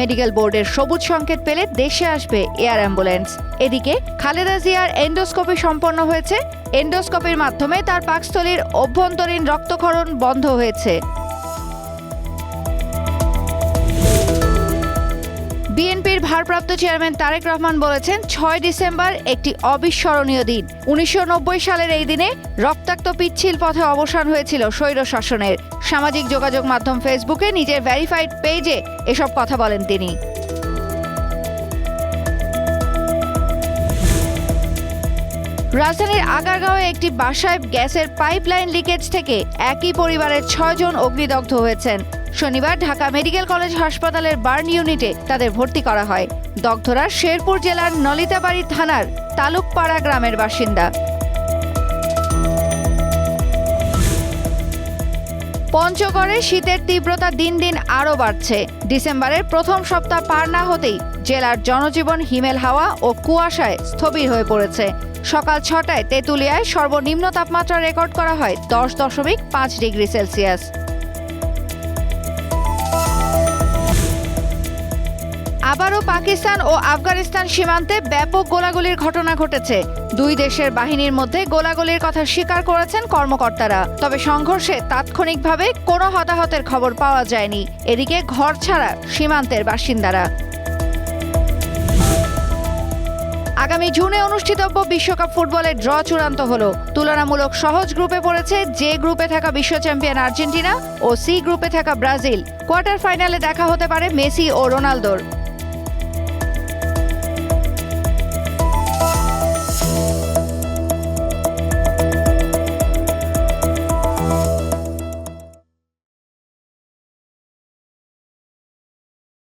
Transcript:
Medical বোর্ডের সবুজ সংকেত পেলে দেশে আসবে এয়ার অ্যাম্বুলেন্স। এদিকে খালেদা জিয়ার এন্ডোস্কোপি সম্পন্ন হয়েছে। এন্ডোস্কোপির মাধ্যমে তার পাকস্থলীর অভ্যন্তরীণ রক্তক্ষরণ বন্ধ হয়েছে। বিএনপির ভারপ্রাপ্ত চেয়ারম্যান তারেক রহমান বলেছেন, 6 ডিসেম্বর একটি অবিস্মরণীয় দিন। 1990 সালের এই দিনে রক্তাক্ত পিচ্ছিল পথে অবসান হয়েছিল স্বৈরশাসনের। সামাজিক যোগাযোগ মাধ্যম ফেসবুকে নিজের ভেরিফাইড পেজে এসব কথা বলেন তিনি। রাজধানীর আগারগাঁওয়ে একটি বাসায় গ্যাসের পাইপলাইন লিকেজ থেকে একই পরিবারের 6 জন অগ্নিদগ্ধ হয়েছেন। শনিবার ঢাকা মেডিকেল কলেজ হাসপাতালের বার্ন ইউনিটে তাদের ভর্তি করা হয়। দগ্ধরা শেরপুর জেলার নলিতাবাড়ি থানার তালুকপাড়া গ্রামের বাসিন্দা। পঞ্চগড়ে শীতের তীব্রতা দিন দিন আরও বাড়ছে। ডিসেম্বরের প্রথম সপ্তাহ পার না হতেই জেলার জনজীবন হিমেল হাওয়া ও কুয়াশায় স্থবির হয়ে পড়েছে। সকাল 6টায় তেঁতুলিয়ায় সর্বনিম্ন তাপমাত্রা রেকর্ড করা হয় 10.5 ডিগ্রি সেলসিয়াস। আবারও পাকিস্তান ও আফগানিস্তান সীমান্তে ব্যাপক গোলাগুলির ঘটনা ঘটেছে। দুই দেশের বাহিনীর মধ্যে গোলাগুলির কথা স্বীকার করেছেন কর্মকর্তারা। তবে সংঘর্ষে তাৎক্ষণিকভাবে কোনো হতাহতের খবর পাওয়া যায়নি। এদিকে ঘর ছাড়া সীমান্তের বাসিন্দারা। আগামী জুনে অনুষ্ঠিতব্য বিশ্বকাপ ফুটবলের ড্র চূড়ান্ত হলো। তুলনামূলক সহজ গ্রুপে পড়েছে জে গ্রুপে থাকা বিশ্ব চ্যাম্পিয়ন আর্জেন্টিনা ও সি গ্রুপে থাকা ব্রাজিল। কোয়ার্টার ফাইনালে দেখা হতে পারে মেসি ও রোনালদোর।